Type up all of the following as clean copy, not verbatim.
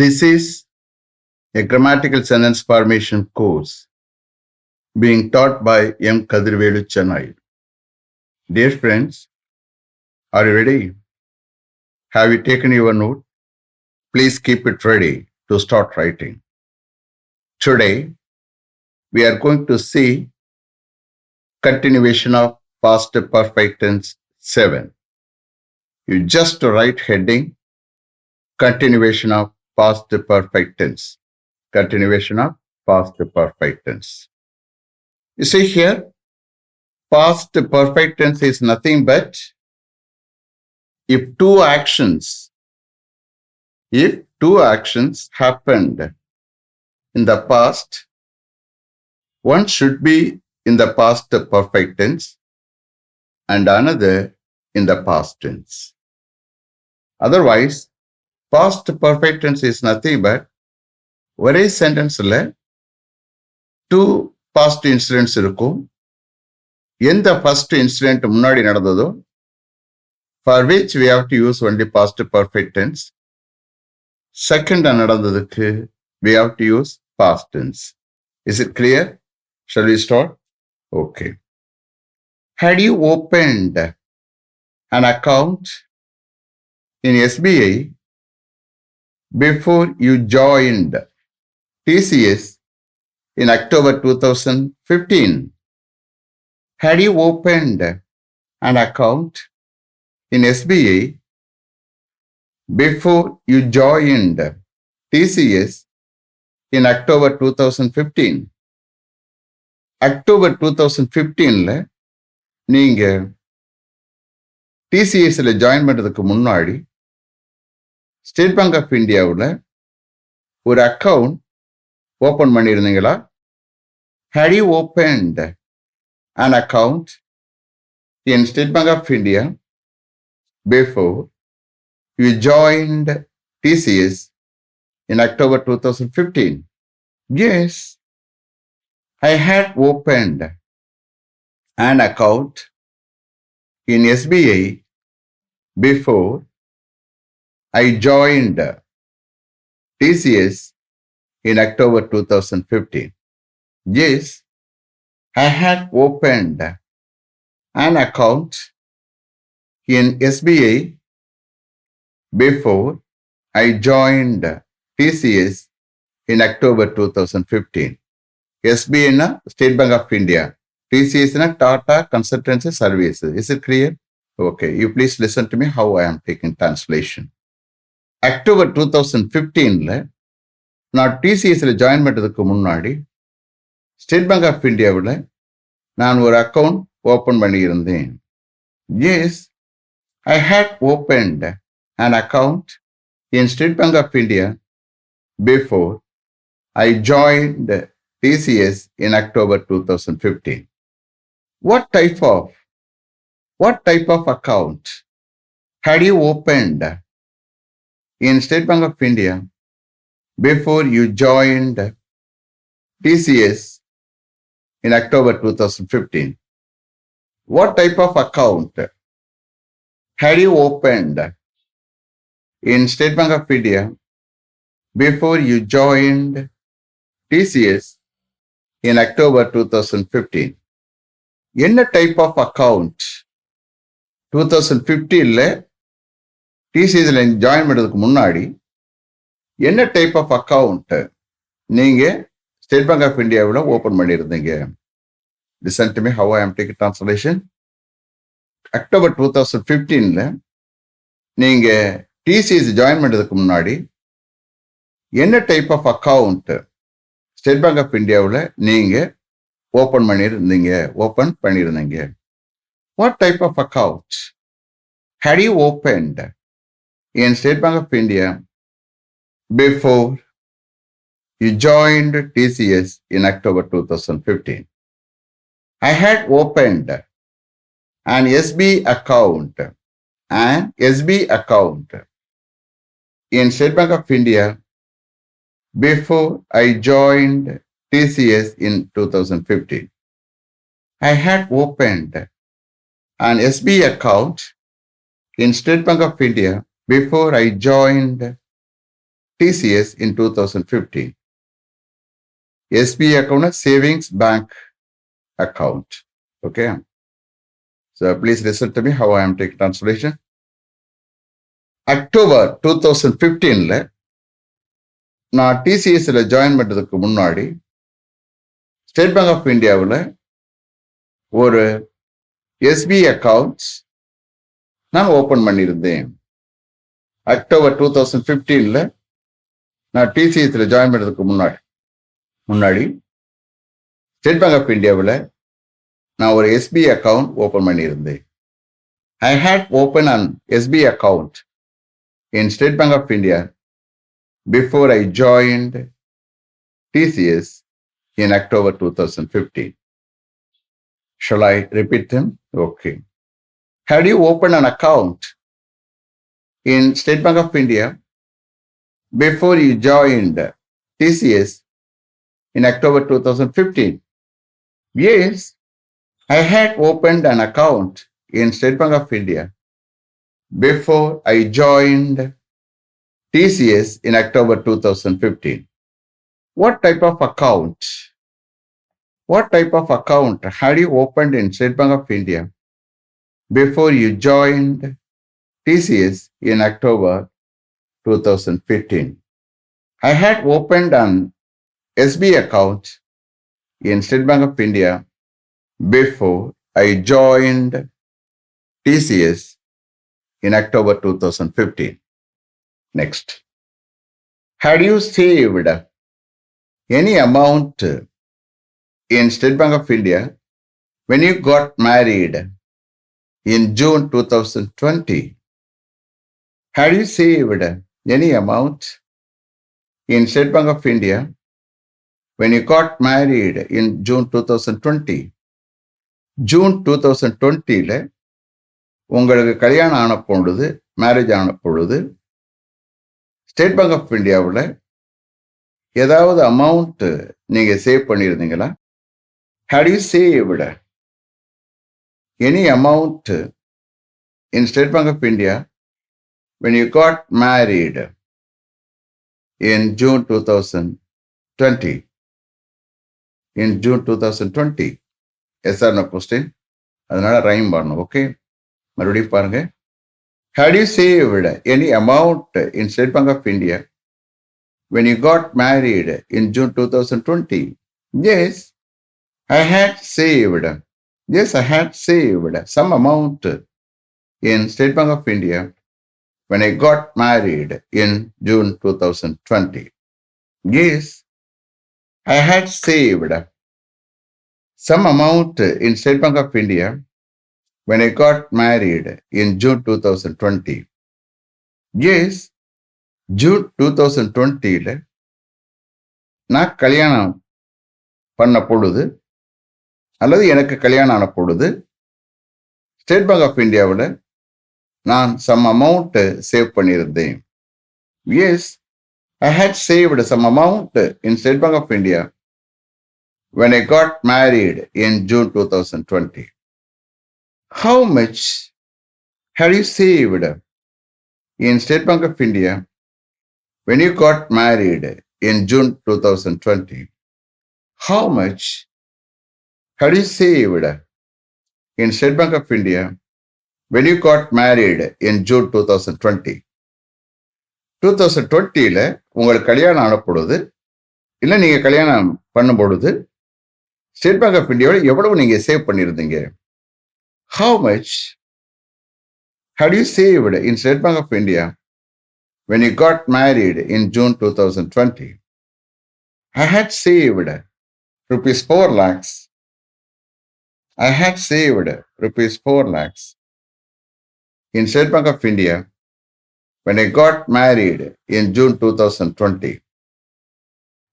This is a grammatical sentence formation course being taught by M. Kadirvelu Chennai. Dear friends, are you ready? Have you taken your note? Please keep it ready to start writing. Today, we are going to see continuation of past perfect tense 7. You just write heading continuation of past perfect tense. Continuation of past perfect tense. You see here, past perfect tense is nothing but if two actions happened in the past, one should be in the past perfect tense and another in the past tense. Otherwise, past perfect tense is nothing but ஒரே சென்டென்ஸ்ல two past incidents இருக்கும். எந்த first incident முன்னாடி நடந்ததோ for which we have to use only past perfect tense. Second நடந்ததுக்கு we have to use past tense. Is it clear? Shall we start? Okay. Had you opened an account in SBI before you joined TCS in October 2015? Had you opened an account in SBI before you joined TCS in October 2015? October 2015ல நீங்க TCSல join பண்றதுக்கு முன்னாடி state Bank of இந்தியாவில் ஒரு account open பண்ணியிருந்தீங்களா? Had you opened an account in State Bank of India before you joined TCS in October 2015? Yes, I had opened an account in SBI before I joined TCS in October 2015. Yes, I had opened an account in SBI before I joined TCS in October 2015. SBI na State Bank of India. TCS na Tata Consultancy Services. Is it clear? Okay, you please listen to me how I am taking translation. October 2015ல நான் டிசிஎஸ்ல join பண்ணுறதுக்கு முன்னாடி state Bank of இந்தியாவில் நான் ஒரு account open பண்ணியிருந்தேன். Yes, I had opened an account in State Bank of India before I joined TCS in October 2015. What type of account had you opened in State Bank of India before you joined TCS in October 2015? What type of account had you opened in State Bank of India before you joined TCS in October 2015? என்ன type of account 2015ல டிசிஎஸ்ல join பண்ணுறதுக்கு முன்னாடி என்ன type of account நீங்க state Bank of இந்தியாவில் open பண்ணியிருந்தீங்க? Listen to me how I am taking translation. October 2015ல நீங்க TCS join பண்ணுறதுக்கு முன்னாடி என்ன type of account State Bank of இந்தியாவில் நீங்க ஓப்பன் பண்ணியிருந்தீங்க? What type of account had you opened in State Bank of India before you joined TCS in October 2015? I had opened an SB account in State Bank of India before I joined TCS in 2015. I had opened an SB account in State Bank of India before I joined TCS in 2015. SBI account, savings bank account. Okay. So please listen to me how I am taking translation. October 2015 நான் டிசிஎஸ்ல join பண்றதுக்கு முன்னாடி state Bank of இந்தியாவில் ஒரு SBI accounts நான் open பண்ணியிருந்தேன். October 2015 நான் டிசிஎஸ்ல join பண்றதுக்கு முன்னாடி ஸ்டேட் பேங்க் ஆஃப் இந்தியாவில் நான் ஒரு எஸ்பிஐ அக்கௌண்ட் ஓப்பன் பண்ணியிருந்தேன். I had opened an SBI account in State Bank of India before I joined TCS in October 2015. Shall I repeat them? Okay. Had you opened an account in State Bank of India before you joined TCS in October 2015? Yes, I had opened an account in State Bank of India before I joined TCS in October 2015. What type of account? What type of account had you opened in State Bank of India before you joined TCS in October 2015? I had opened an SBI account in State Bank of India before I joined TCS in October 2015. Next. Had you saved any amount in State Bank of India when you got married in June 2020? Had you saved any amount in State Bank of India when you got married in June 2020? June 2020 உங்களுக்கு கல்யாணம் ஆன பொழுது, marriage ஆன பொழுது state Bank of இந்தியாவில் ஏதாவது amount நீங்க save பண்ணியிருந்தீங்களா? Had you saved any amount in State Bank of India when you got married in June 2020? In June 2020? Yes or no question? அதனால ரைம் பண்ணணும். ஓகே, மறுபடியும் பாருங்க. Had you saved any amount in State Bank of India when you got married in June 2020? Yes, I had saved. Yes, I had saved some amount in State Bank of India when I got married in June 2020. Yes, I had saved some amount in State Bank of India when I got married in June 2020. Yes, June 2020 நான் கல்யாணம் பண்ண பொழுது அல்லது எனக்கு கல்யாணம் ஆன பொழுது state Bank of இந்தியாவில் நான் சம் அமௌண்ட் சேவ் பண்ணியிருந்தேன். Yes, I had saved some amount in State Bank of India when I got married in June 2020. How much had you saved in State Bank of India when you got married in June 2020? How much had you saved in State Bank of India when you got married in June 2020? 2020 உங்களுக்கு கல்யாணம் ஆன பொழுது இல்லை நீங்க கல்யாணம் பண்ணும் பொழுது state Bank of இந்தியாவில் எவ்வளவு நீங்க சேவ் பண்ணியிருந்தீங்க? How much had you saved in State Bank of India when you got married in June 2020? I had saved rupees 4 lakhs. I had saved rupees 4 lakhs in State Bank of India when I got married in June 2020.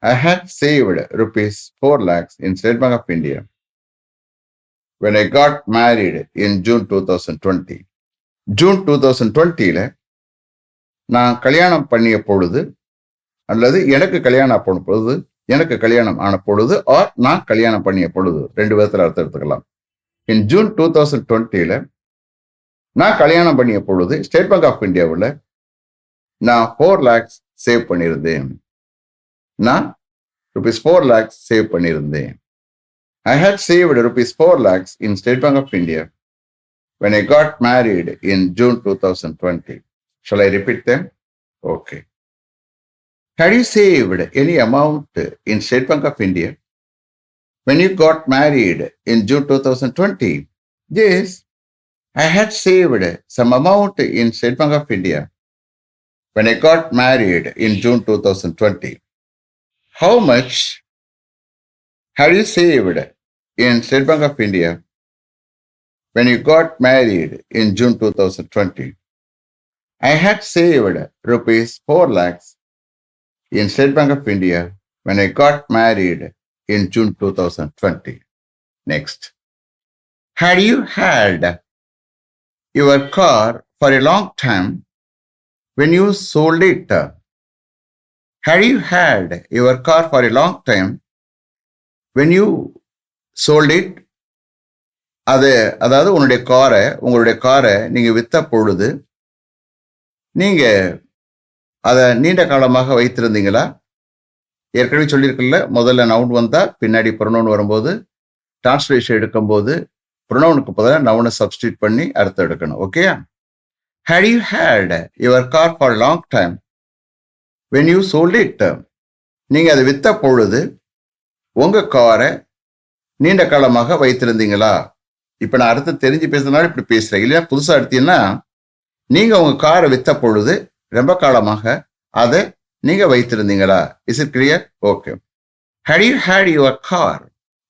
I had saved rupees 4 lakhs in State Bank of India when I got married in June 2020. June 2020 நான் கல்யாணம் பண்ணிய பொழுது அல்லது எனக்கு கல்யாணம் ஆன பொழுது R நான் கல்யாணம் பண்ணிய பொழுது, ரெண்டு விதத்தில் அர்த்தம் எடுத்துக்கலாம். In June 2020 நான் கல்யாணம் பண்ணிய பொழுது ஸ்டேட் பேங்க் ஆஃப் இந்தியாவில் நான் 4 lakhs சேவ் பண்ணியிருந்தேன். நான் rupees 4 lakhs சேவ் பண்ணியிருந்தேன். I had saved rupees 4 lakhs in State Bank of India when I got married in June 2020. Shall I repeat them? Okay. Had you saved any amount in State Bank of India when you got married in June 2020? Yes, I had saved some amount in State Bank of India when I got married in June 2020. How much had you saved in State Bank of India when you got married in June 2020? I had saved rupees 4 lakhs in State Bank of India when I got married in June 2020. Next. Had you had your car for a long time when you sold it? Had you had your car for a long time when you sold it? அதாவது உங்களுடைய காரை நீங்க வித்த பொழுது நீங்க அதை நீண்ட காலமாக வைத்திருந்தீங்களா? ஏற்கனவே சொல்லியிருக்கல, முதல்ல நவுன் வந்தா பின்னாடி ப்ரொனவுன் வரும்போது டிரான்ஸ்லேஷன் எடுக்கும்போது ப்ரொனவுனுக்கு பதிலாக நவுனை சப்ஸ்டியூட் பண்ணி அர்த்தம் எடுக்கணும். ஓகேயா? Had you had your car for a long time when you sold it? நீங்க அதை வித்த பொழுது உங்க காரை நீண்ட காலமாக வைத்திருந்தீங்களா? இப்ப நான் அர்த்தம் தெரிஞ்சு பேசுறதுனால இப்படி பேசுறேன். இல்லையா புதுசா எடுத்தீங்கன்னா, நீங்க உங்க காரை வித்த பொழுது ரொம்ப காலமாக அதை நீங்க வைத்திருந்தீங்களா? Is it clear? Okay. Had you had your car?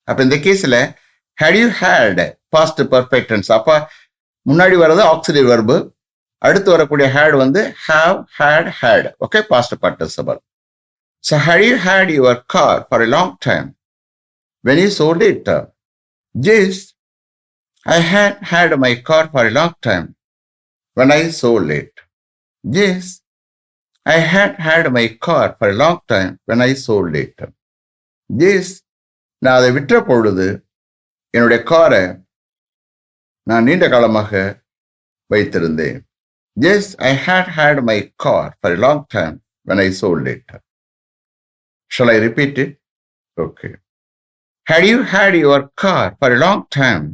அப்ப இந்த கேஸ்ல had you had past perfect tense. அப்ப முன்னாடி வர்றது auxiliary verb, அடுத்து வரக்கூடிய had வந்து have, had. Okay, past participle. So had you had your car for a long time when you sold it? Yes, I had my car for a long time when I sold it. Yes, I had my car for a long time when I sold it. Yes, நான் அதை விற்ற பொழுது என்னுடைய காரை நான் நீண்ட காலமாக வைத்திருந்தேன். Yes, I had my car for a long time when I sold it. Shall I repeat it? Okay. Had you had your car for a long time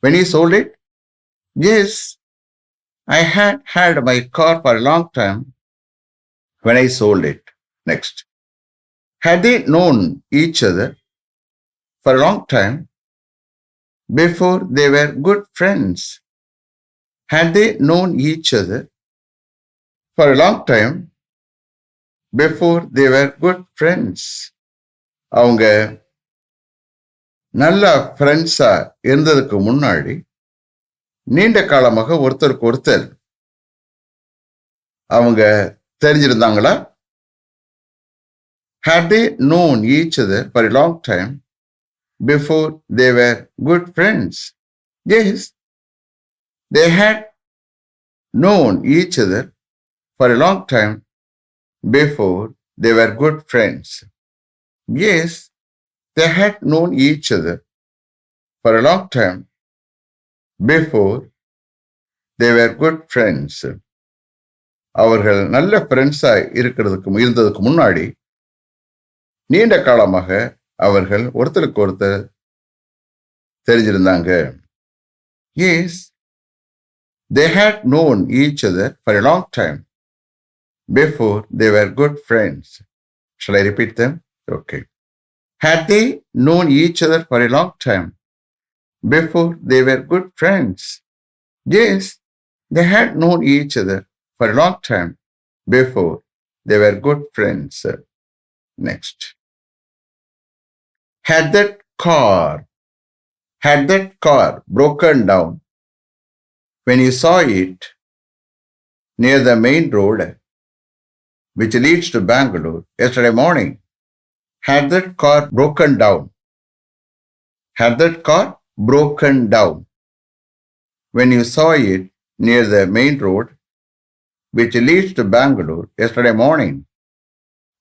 when you sold it? Yes, I had my car for a long time when I sold it. Next. Had they known each other for a long time before they were good friends? Had they known each other for a long time before they were good friends? அவங்க நல்ல ஃப்ரெண்ட்ஸா இருந்ததுக்கு முன்னாடி நீண்ட காலமாக ஒருத்தருக்கு ஒருத்தர் அவங்க தெரிஞ்சிருந்தாங்களா? Had they known each other for a long time before they were good friends? Yes, they had known each other for a long time before they were good friends. Yes, they had known each other for a long time before they were good friends. அவர்கள் நல்ல ஃப்ரெண்ட்ஸா இருந்ததுக்கு முன்னாடி நீண்ட காலமாக அவர்கள் ஒருத்தருக்கு ஒருத்தர் தெரிஞ்சிருந்தாங்க. Yes, they had known each other for a long time before they were good friends. Shall I repeat them? Okay. Had they known each other for a long time before they were good friends? Yes, they had known each other for a long time before they were good friends. Next. Had that car broken down when you saw it near the main road which leads to Bangalore yesterday morning? Had that car broken down? Had that car broken down when you saw it near the main road which leads to Bangalore yesterday morning?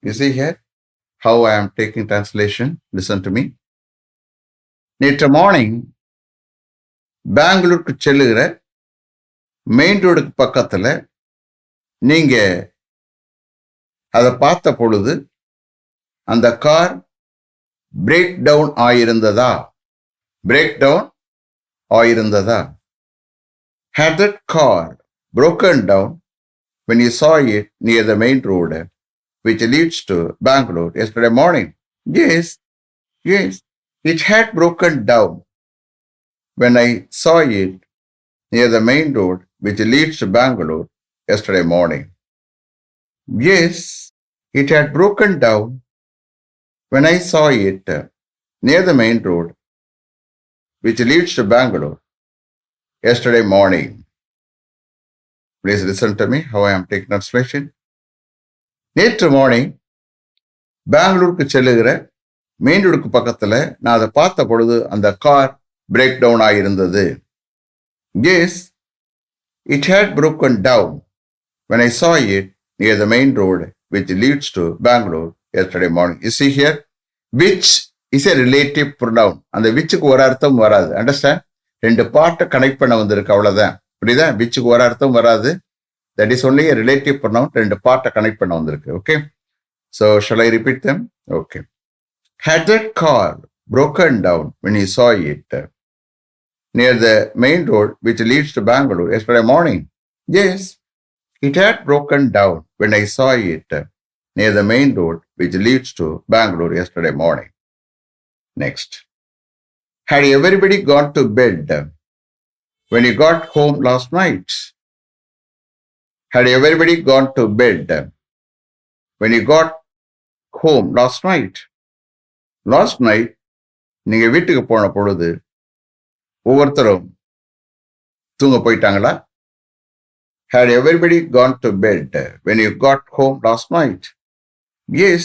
You see here how I am taking translation. Listen to me. நேற்று morning பெங்களூருக்கு செல்லுகிற main ரோடுக்கு பக்கத்தில் நீங்க அதை பார்த்த பொழுது அந்த கார் பிரேக் டவுன் ஆயிருந்ததா? பிரேக் டவுன் ஆயிருந்ததா? Had that car broken down when you saw it near the main road which leads to Bangalore yesterday morning? Yes, yes, it had broken down when I saw it near the main road which leads to Bangalore yesterday morning. Yes, it had broken down when I saw it near the main road which leads to Bangalore yesterday morning. Please listen to me how I am taking translation. நேற்று morning பெங்களூருக்கு செல்லுகிற main ரோடுக்கு பக்கத்துல நான் அதை பார்த்த பொழுது அந்த கார் பிரேக் டவுன் ஆகியிருந்தது. Yes, it had broken down when I saw it near the main road which leads to Bangalore yesterday morning. You see here, which is a relative pronoun. அந்த விச்சுக்கு ஒரு அர்த்தம் வராது. அண்டர்ஸ்டாண்ட்? ரெண்டு பார்ட்டை connect பண்ண வந்திருக்கு, அவ்வளவுதான். புரியுதா? விச்சுக்கு ஒரு அர்த்தம் வராது. That is only a relative pronoun. ரெண்டு பார்ட்டை கனெக்ட் பண்ண வந்திருக்கு. Okay. So shall I repeat them? Okay. Had that car broken down when he saw it near the main road which leads to Bangalore yesterday morning? Yes, it had broken down when I saw it near the main road which leads to Bangalore yesterday morning. Next. Had everybody gone to bed when you got home last night? Had everybody gone to bed when you got home last night? Last night, நீங்க வீட்டுக்கு போன பொழுது ஒவ்வொருத்தரும் தூங்க போயிட்டாங்களா? Had everybody gone to bed when you got home last night? Yes,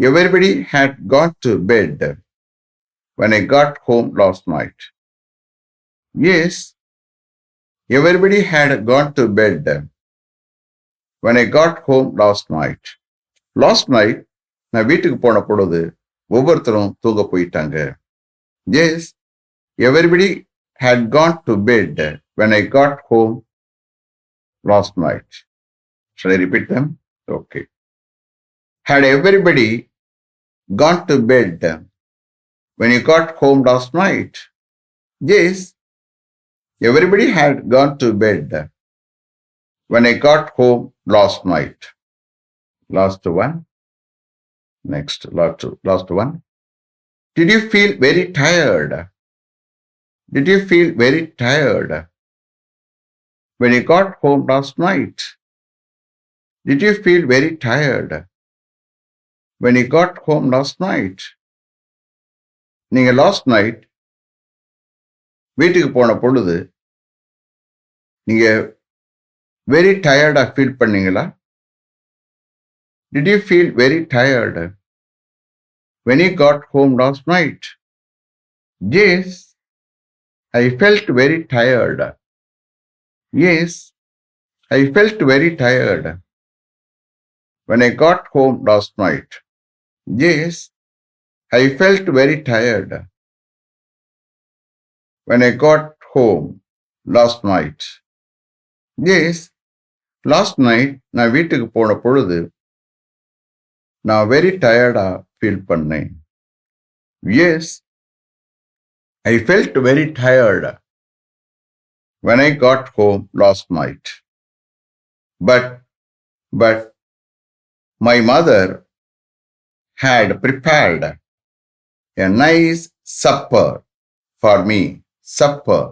everybody had gone to bed when I got home last night. Yes, everybody had gone to bed when I got home last night. Last night, நான் வீட்டுக்கு போன பொழுது ஒவ்வொருத்தரும் தூங்க போயிட்டாங்க. Yes, everybody had gone to bed when I got home last night. Shall I repeat them? Okay. Had everybody gone to bed when you got home last night? Yes, everybody had gone to bed when I got home last night. Last one. Next, last one. Did you feel very tired? Did you feel very tired when you got home last night? Did you feel very tired when you got home last night? நீங்க last night வீட்டுக்கு போன பொழுது நீங்க very டயர்டா feel பண்ணீங்களா? Did you feel very tired when you got home last night? Yes, I felt very tired. Yes, I felt very tired when I got home last night. Yes, I felt very tired when I got home last night. Yes, last night நான் வீட்டுக்கு போன பொழுது நான் very டயர்டா feel பண்ணேன். Yes, I felt very tired when I got home last night. But my mother had prepared a nice supper for me. Supper.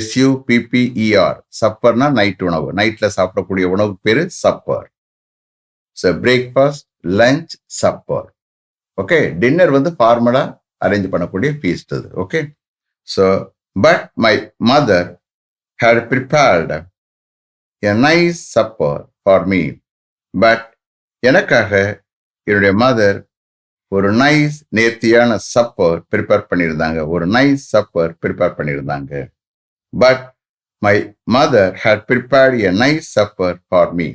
SUPPER. சப்பர்னா night உணவு. நைட்ல சாப்பிடக்கூடிய உணவு பேரு supper. So breakfast, lunch, supper. Okay. Dinner வந்து ஃபார்மலா arrange பண்ணக்கூடிய feast அது. Okay. So, but my mother had prepared a nice supper for me. But எனக்காக என்னுடைய மதர் ஒரு நைஸ் நேர்த்தியான சப்பர் ப்ரிப்பேர் பண்ணியிருந்தாங்க. ஒரு நைஸ் சப்பர் ப்ரிப்பேர் பண்ணியிருந்தாங்க. But my mother had prepared a nice supper for me.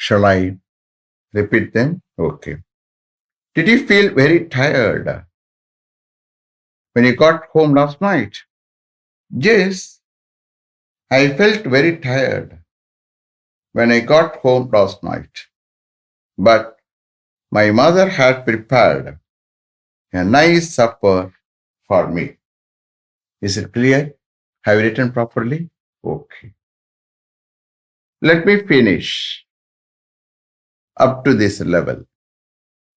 Shall I repeat them? Okay. Did you feel very tired when you got home last night? Yes, I felt very tired when I got home last night. but my mother had prepared a nice supper for me. Is it clear? Have you written properly? Okay. Let me finish up to this level.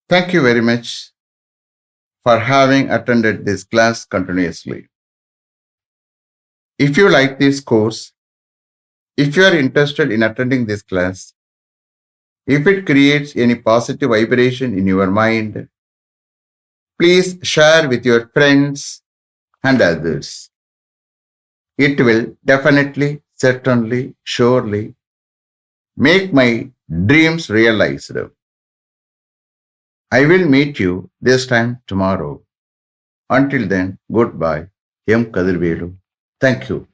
Thank you very much for having attended this class continuously. If you like this course, if you are interested in attending this class, if it creates any positive vibration in your mind, please share with your friends and others. It will definitely, certainly, surely make my dreams realized. I will meet you this time tomorrow. Until then, goodbye. M. Kadirvelu. Thank you.